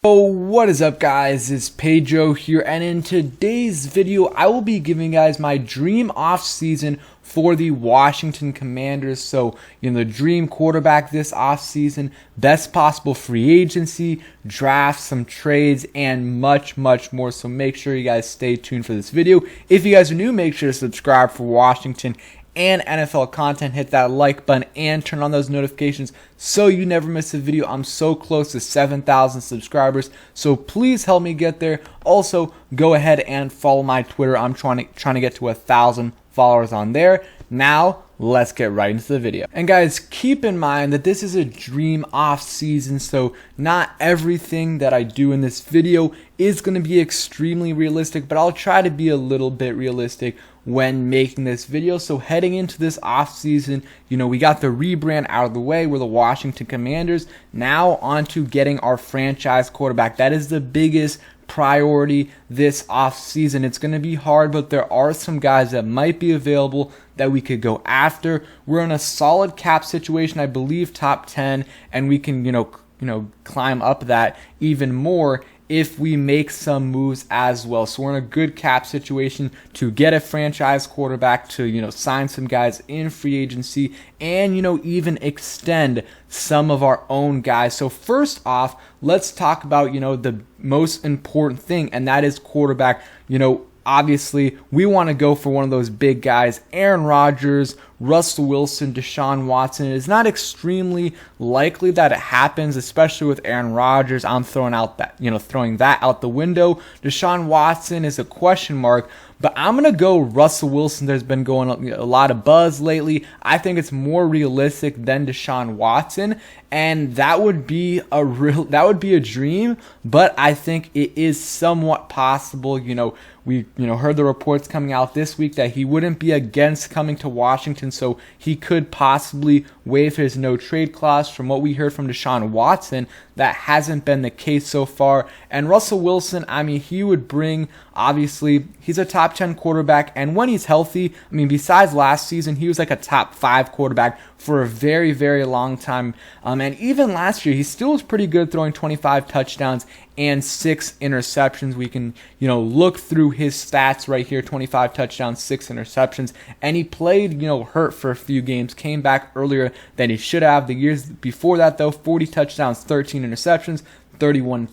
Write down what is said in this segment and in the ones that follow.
Oh, what is up guys, it's Pedro here, and in today's video I will be giving you guys my dream off season for the Washington Commanders. So, the dream quarterback this off season, best possible free agency, draft, some trades, and much more. So make sure you guys stay tuned for this video. If you guys are new, make sure to subscribe for Washington and NFL content. Hit that like button and turn on those notifications so you never miss a video. I'm so close to 7,000 subscribers, so please help me get there. Also, go ahead and follow my Twitter. I'm trying to get to 1,000 followers on there. Now let's get right into the video. And guys, keep in mind that this is a dream off season, so not everything that I do in this video is going to be extremely realistic, but I'll try to be a little bit realistic when making this video. So heading into this off season, we got the rebrand out of the way. We're the Washington Commanders. Now on to getting our franchise quarterback. That is the biggest priority this off season. It's going to be hard, but there are some guys that might be available that we could go after. We're in a solid cap situation, I believe top 10, and we can climb up that even more if we make some moves as well. So we're in a good cap situation to get a franchise quarterback, to sign some guys in free agency, and even extend some of our own guys. So first off, let's talk about the most important thing, and that is quarterback. Obviously, we want to go for one of those big guys. Aaron Rodgers, Russell Wilson, Deshaun Watson. It is not extremely likely that it happens, especially with Aaron Rodgers. I'm throwing that out the window. Deshaun Watson is a question mark, but I'm going to go Russell Wilson. There's been going a lot of buzz lately. I think it's more realistic than Deshaun Watson, and that would be a dream, but I think it is somewhat possible. We heard the reports coming out this week that he wouldn't be against coming to Washington, so he could possibly waive his no trade clause. From what we heard from Deshaun Watson, that hasn't been the case so far. And Russell Wilson, he would bring, obviously, he's a top 10 quarterback, and when he's healthy, besides last season, he was like a top 5 quarterback for a very long time. And even last year, he still was pretty good, throwing 25 touchdowns and 6 interceptions. We can, look through his stats right here: 25 touchdowns, 6 interceptions, and he played, hurt for a few games, came back earlier than he should have. The years before that, though, 40 touchdowns, 13 interceptions, 31-5,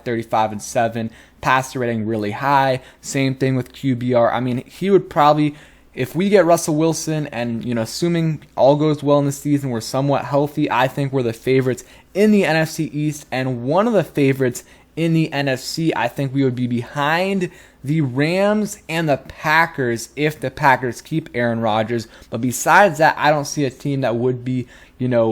35-7, passer rating really high. Same thing with QBR. He would probably, if we get Russell Wilson and, assuming all goes well in the season, we're somewhat healthy, I think we're the favorites in the NFC East, and one of the favorites in the NFC. I think we would be behind the Rams and the Packers if the Packers keep Aaron Rodgers. But besides that, I don't see a team that would be,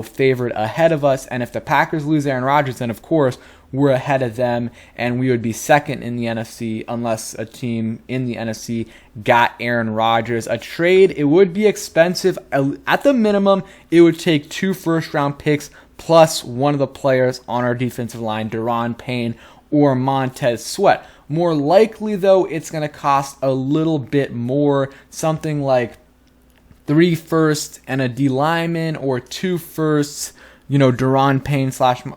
favored ahead of us. And if the Packers lose Aaron Rodgers, then of course we're ahead of them, and we would be second in the NFC unless a team in the NFC got Aaron Rodgers. A trade, it would be expensive. At the minimum, it would take 2 first-round picks plus one of the players on our defensive line, Daron Payne or Montez Sweat. More likely, though, it's going to cost a little bit more, something like 3 firsts and a D lineman, or 2 firsts, Daron Payne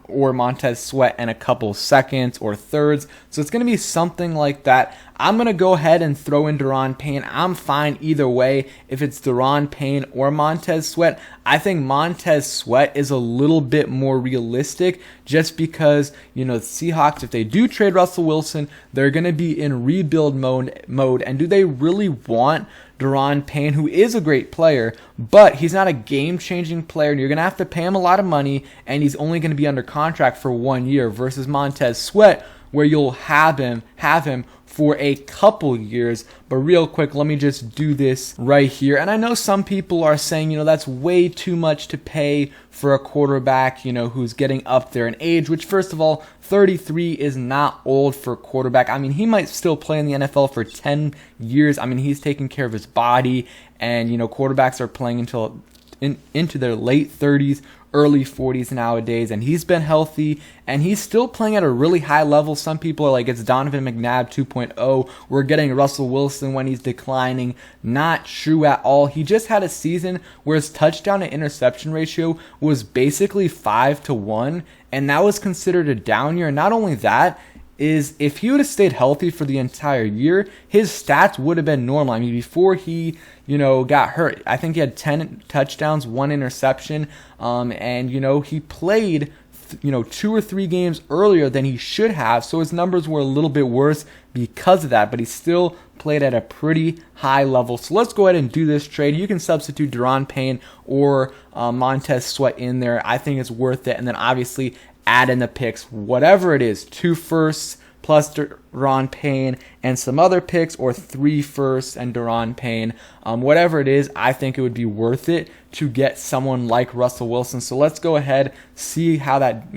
or Montez Sweat, and a couple seconds or thirds. So it's going to be something like that. I'm going to go ahead and throw in Daron Payne. I'm fine either way if it's Daron Payne or Montez Sweat. I think Montez Sweat is a little bit more realistic just because, the Seahawks, if they do trade Russell Wilson, they're going to be in rebuild mode. And do they really want Daron Payne, who is a great player, but he's not a game-changing player, and you're going to have to pay him a lot of money, and he's only going to be under contract for 1 year, versus Montez Sweat, where you'll have him for a couple years. But real quick, let me just do this right here. And I know some people are saying, that's way too much to pay for a quarterback, who's getting up there in age, which, first of all, 33 is not old for a quarterback. He might still play in the NFL for 10 years. He's taking care of his body, and, quarterbacks are playing into their late 30s, early 40s nowadays, and he's been healthy, and he's still playing at a really high level. Some people are like, it's Donovan McNabb 2.0. We're getting Russell Wilson when he's declining. Not true at all. He just had a season where his touchdown to interception ratio was basically 5-1, and that was considered a down year. And not only that, is if he would have stayed healthy for the entire year, his stats would have been normal. I mean, before he, got hurt, I think he had 10 touchdowns, 1 interception, and, he played, 2 or 3 games earlier than he should have, so his numbers were a little bit worse because of that, but he still played at a pretty high level. So let's go ahead and do this trade. You can substitute Daron Payne or Montez Sweat in there. I think it's worth it, and then obviously add in the picks, whatever it is, 2 firsts plus Daron Payne and some other picks, or 3 firsts and Daron Payne. Whatever it is, I think it would be worth it to get someone like Russell Wilson. So let's go ahead, see how that,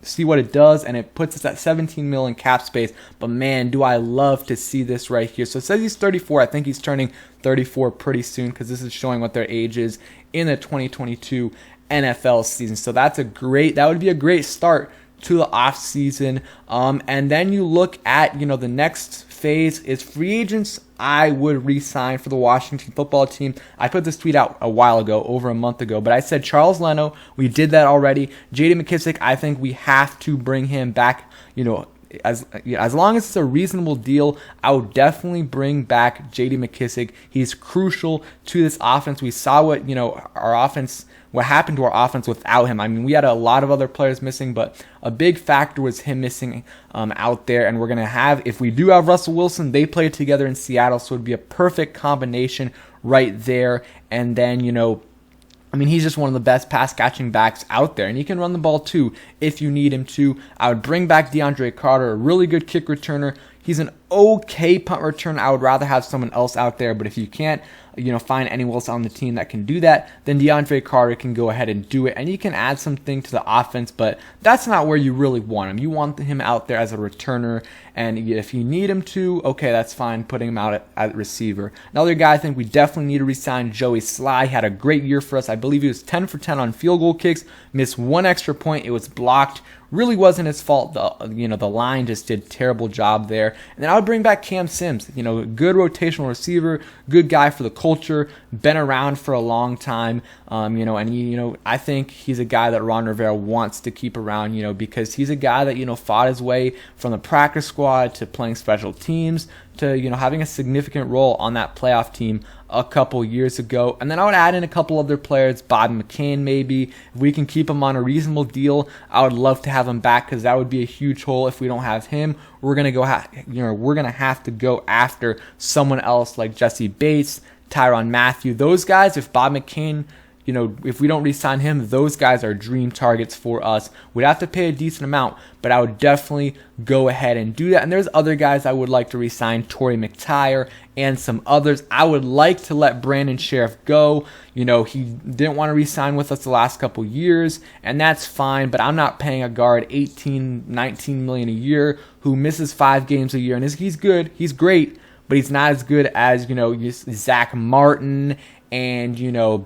see what it does, and it puts us at 17 million cap space. But man, do I love to see this right here. So it says he's 34. I think he's turning 34 pretty soon, because this is showing what their age is in the 2022 NFL season. So that would be a great start to the offseason. And then you look at, the next phase is free agents. I would re-sign for the Washington football team. I put this tweet out a while ago, over a month ago, but I said Charles Leno, we did that already. J.D. McKissic, I think we have to bring him back, as long as it's a reasonable deal. I would definitely bring back J.D. McKissic. He's crucial to this offense. We saw what what happened to our offense without him. I mean, we had a lot of other players missing, but a big factor was him missing out there. And we're going to have, if we do have Russell Wilson, they play together in Seattle, so it would be a perfect combination right there. And then, he's just one of the best pass catching backs out there, and he can run the ball too if you need him to. I would bring back DeAndre Carter, a really good kick returner. He's an okay punt returner. I would rather have someone else out there, but if you can't, find anyone else on the team that can do that, then DeAndre Carter can go ahead and do it, and he can add something to the offense, but that's not where you really want him. You want him out there as a returner, and if you need him to, okay, that's fine, putting him out at receiver. Another guy I think we definitely need to re-sign, Joey Sly. Had a great year for us. I believe he was 10 for 10 on field goal kicks, missed 1 extra point. It was blocked. Really wasn't his fault. The line just did a terrible job there. And then I would bring back Cam Sims. Good rotational receiver, good guy for the culture, been around for a long time. And I think he's a guy that Ron Rivera wants to keep around. Because he's a guy that fought his way from the practice squad to playing special teams to having a significant role on that playoff team a couple years ago. And then I would add in a couple other players, Bob McCain maybe. If we can keep him on a reasonable deal, I would love to have him back, because that would be a huge hole. If we don't have him, we're gonna have to go after someone else like Jesse Bates, Tyrann Mathieu. Those guys, if Bob McCain, if we don't re-sign him, those guys are dream targets for us. We'd have to pay a decent amount, but I would definitely go ahead and do that. And there's other guys I would like to re-sign, Torrey McTyer and some others. I would like to let Brandon Sheriff go. He didn't want to re-sign with us the last couple years, and that's fine, but I'm not paying a guard $18, $19 million a year who misses 5 games a year. And he's good, he's great, but he's not as good as, Zach Martin and,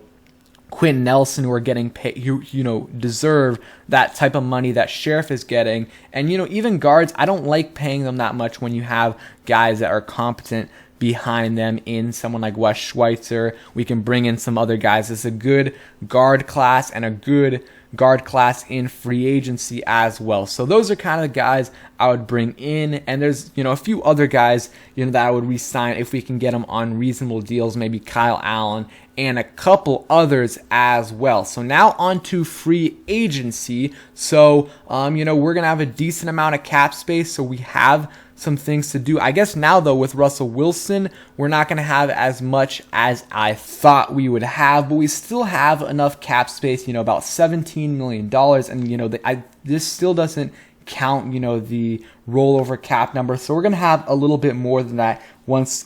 Quentin Nelson, who are getting paid, who deserve that type of money that Sheriff is getting. And even guards, I don't like paying them that much when you have guys that are competent behind them in someone like Wes Schweitzer. We can bring in some other guys. It's a good guard class and a good guard class in free agency as well. So those are kind of the guys I would bring in, and there's a few other guys that I would re-sign if we can get them on reasonable deals, maybe Kyle Allen and a couple others as well. So now on to free agency. So we're gonna have a decent amount of cap space, so we have some things to do. I guess now, though, with Russell Wilson, we're not going to have as much as I thought we would have, but we still have enough cap space, about $17 million. And, this still doesn't count, the rollover cap number. So we're going to have a little bit more than that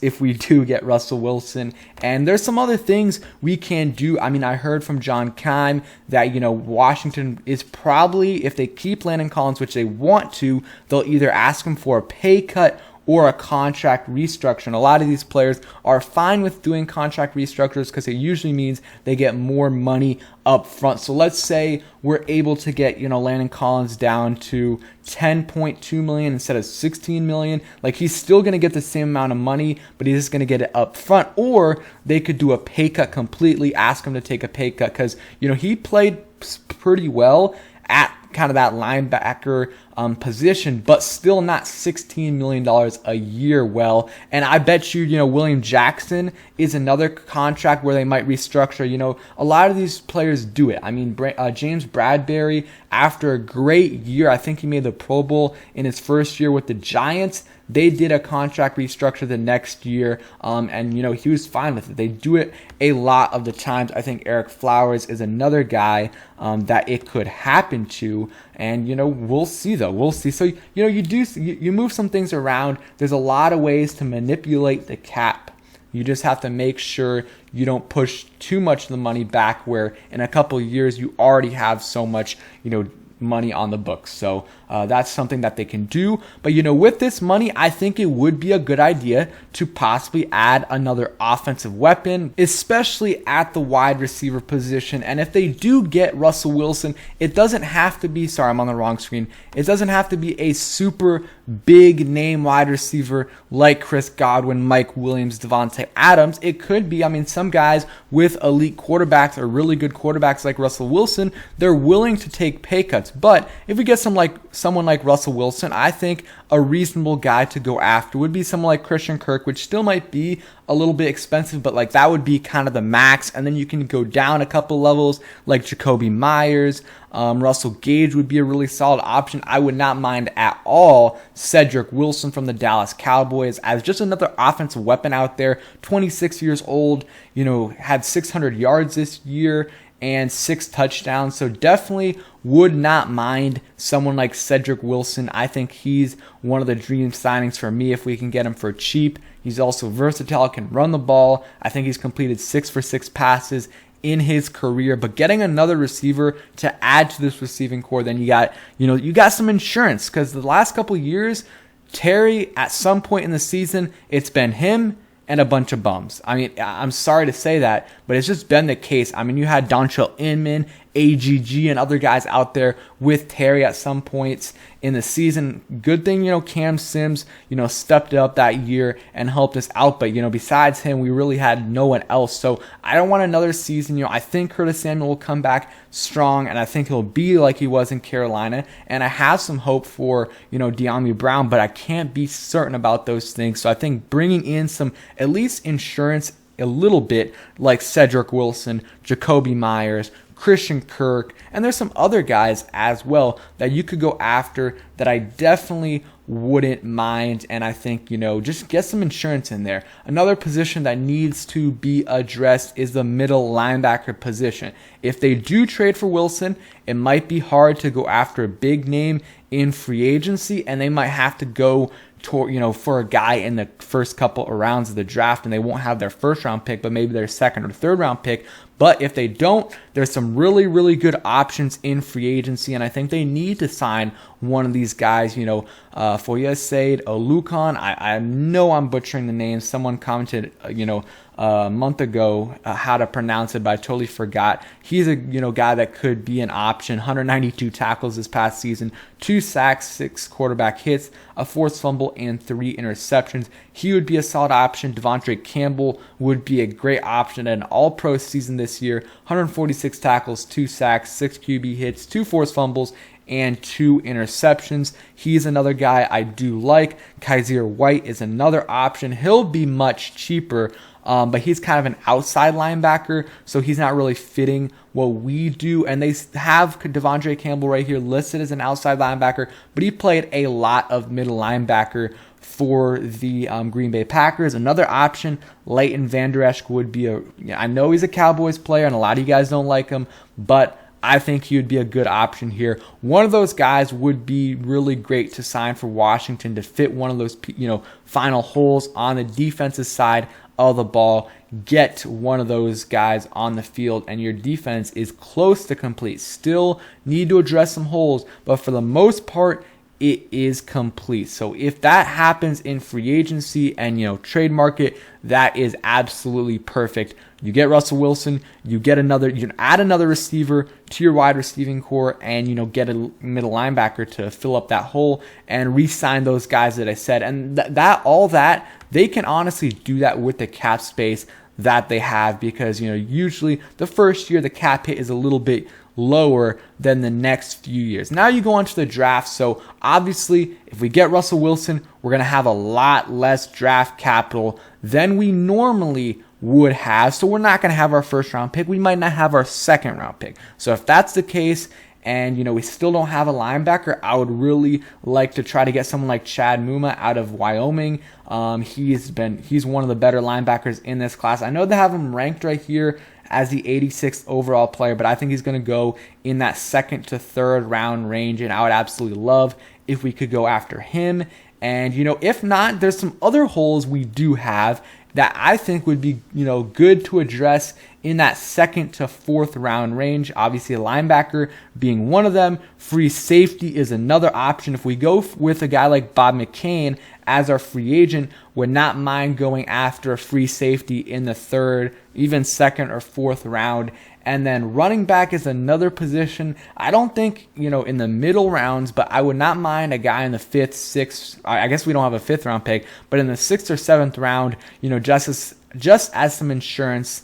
if we do get Russell Wilson. And there's some other things we can do. I mean, I heard from John Keim that, Washington is probably, if they keep Landon Collins, which they want to, they'll either ask him for a pay cut or a contract restructure. And a lot of these players are fine with doing contract restructures because it usually means they get more money up front. So let's say we're able to get, Landon Collins down to $10.2 million instead of $16 million. Like, he's still going to get the same amount of money, but he's just going to get it up front. Or they could do a pay cut completely, ask him to take a pay cut because, he played pretty well at kind of that linebacker position, but still not $16 million a year. Well, and I bet you, William Jackson is another contract where they might restructure. A lot of these players do it. I mean, James Bradbury, after a great year, I think he made the Pro Bowl in his first year with the Giants. They did a contract restructure the next year, and he was fine with it. They do it a lot of the times. I think Eric Flowers is another guy that it could happen to, and we'll see though. We'll see. So you move some things around. There's a lot of ways to manipulate the cap. You just have to make sure you don't push too much of the money back where in a couple of years you already have so much, money on the books. So that's something that they can do. But with this money, I think it would be a good idea to possibly add another offensive weapon, especially at the wide receiver position. And if they do get Russell Wilson, it doesn't have to be, sorry, I'm on the wrong screen. It doesn't have to be a super big name wide receiver like Chris Godwin, Mike Williams, Devontae Adams. It could be, some guys with elite quarterbacks or really good quarterbacks like Russell Wilson, they're willing to take pay cuts. But if we get someone like Russell Wilson, I think a reasonable guy to go after would be someone like Christian Kirk, which still might be a little bit expensive, but that would be kind of the max. And then you can go down a couple levels like Jacoby Myers. Russell Gage would be a really solid option. I would not mind at all Cedric Wilson from the Dallas Cowboys as just another offensive weapon out there. 26 years old, had 600 yards this year and 6 touchdowns. So definitely would not mind someone like Cedric Wilson. I think he's one of the dream signings for me if we can get him for cheap. He's also versatile, can run the ball. I think he's completed 6 for 6 passes in his career. But getting another receiver to add to this receiving core, then you got some insurance, because the last couple of years, Terry, at some point in the season, it's been him and a bunch of bums. I'm sorry to say that, but it's just been the case. You had Dontrell Inman, AGG, and other guys out there with Terry at some points in the season. Good thing, Cam Sims, stepped up that year and helped us out. But, besides him, we really had no one else. So I don't want another season. I think Curtis Samuel will come back strong, and I think he'll be like he was in Carolina. And I have some hope for, De'Ami Brown, but I can't be certain about those things. So I think bringing in some, at least insurance a little bit, like Cedric Wilson, Jacoby Myers, Christian Kirk, and there's some other guys as well that you could go after that I definitely wouldn't mind. And I think, just get some insurance in there. Another position that needs to be addressed is the middle linebacker position. If they do trade for Wilson, it might be hard to go after a big name in free agency, and they might have to go for a guy in the first couple of rounds of the draft, and they won't have their first round pick, but maybe their second or third round pick. But if they don't, there's some really, really good options in free agency, and I think they need to sign one of these guys, Foyesade Oluokun. I know I'm butchering the name. Someone commented, a month ago how to pronounce it, but I totally forgot. He's a guy that could be an option. 192 tackles this past season, 2 sacks, 6 quarterback hits, a forced fumble, and 3 interceptions. He would be a solid option. Devontae Campbell would be a great option at an all-pro season this year. 146 tackles, 2 sacks, 6 QB hits, 2 forced fumbles, and 2 interceptions. He's another guy I do like. Kaiser White is another option. He'll be much cheaper, but he's kind of an outside linebacker, so he's not really fitting what we do. And they have Devontae Campbell right here listed as an outside linebacker, but he played a lot of middle linebacker for the Green Bay Packers. Another option, Leighton Vander Esch would be I know he's a Cowboys player, and a lot of you guys don't like him, but I think he would be a good option here. One of those guys would be really great to sign for Washington to fit one of those, final holes on the defensive side of the ball. Get one of those guys on the field, and your defense is close to complete. Still need to address some holes, but for the most part, it is complete. So if that happens in free agency and trade market, that is absolutely perfect. You get Russell Wilson, you add another receiver to your wide receiving core, and get a middle linebacker to fill up that hole and re-sign those guys that I said. And all that they can honestly do that with the cap space that they have, because usually the first year the cap hit is a little bit lower than the next few years. Now you go on to the draft. So obviously, if we get Russell Wilson, we're going to have a lot less draft capital than we normally would have. So we're not going to have our first round pick. We might not have our second round pick. So if that's the case, and we still don't have a linebacker, I would really like to try to get someone like Chad Muma out of Wyoming. He's one of the better linebackers in this class. I know they have him ranked right here as the 86th overall player, but I think he's going to go in that second to third round range, and I would absolutely love if we could go after him. And if not, there's some other holes we do have that I think would be, good to address in that second to fourth round range. Obviously, a linebacker being one of them. Free safety is another option. If we go with a guy like Bob McCain as our free agent, would not mind going after a free safety in the third, even second or fourth round. And then running back is another position. I don't think, in the middle rounds, but I would not mind a guy in the fifth, sixth. I guess we don't have a fifth round pick, but in the sixth or seventh round, just as some insurance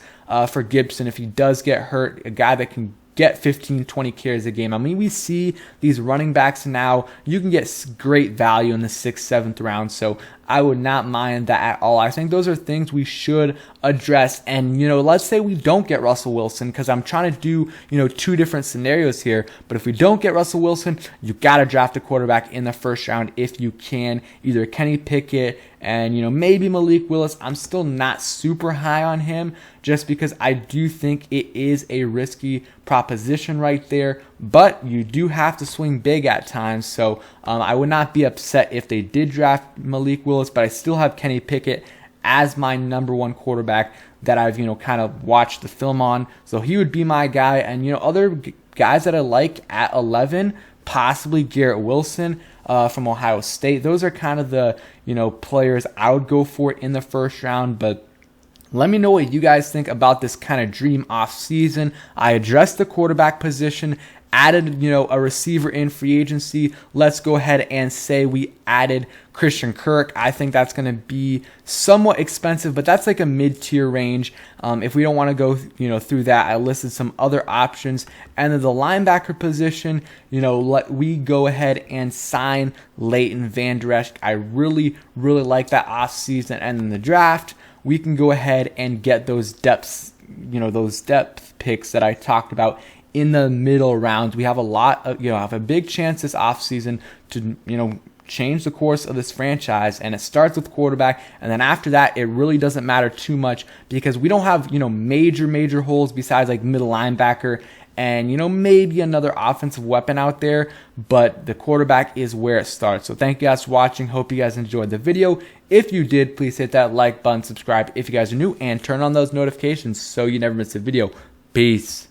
for Gibson if he does get hurt, a guy that can get 15, 20 carries a game. I mean, we see these running backs now. You can get great value in the 6th, 7th round, so I would not mind that at all. I think those are things we should address. And, let's say we don't get Russell Wilson, because I'm trying to do, two different scenarios here. But if we don't get Russell Wilson, you got to draft a quarterback in the first round if you can. Either Kenny Pickett and, maybe Malik Willis. I'm still not super high on him just because I do think it is a risky proposition right there. But you do have to swing big at times. So I would not be upset if they did draft Malik Willis, but I still have Kenny Pickett as my number one quarterback that I've, kind of watched the film on. So he would be my guy. And, other guys that I like at 11, possibly Garrett Wilson from Ohio State. Those are kind of the, players I would go for in the first round. But let me know what you guys think about this kind of dream off season. I addressed the quarterback position, added, a receiver in free agency. Let's go ahead and say we added Christian Kirk. I think that's going to be somewhat expensive, but that's like a mid-tier range. If we don't want to go, through that, I listed some other options. And then the linebacker position, let we go ahead and sign Leighton Vander Esch. I really, really like that offseason. And in the draft, we can go ahead and get those depth picks that I talked about in the middle rounds. We have a lot of, have a big chance this offseason to, change the course of this franchise, and it starts with quarterback, and then after that it really doesn't matter too much because we don't have, major holes besides like middle linebacker and, maybe another offensive weapon out there, but the quarterback is where it starts. So thank you guys for watching. Hope you guys enjoyed the video. If you did, please hit that like button, subscribe if you guys are new, and turn on those notifications so you never miss a video. Peace.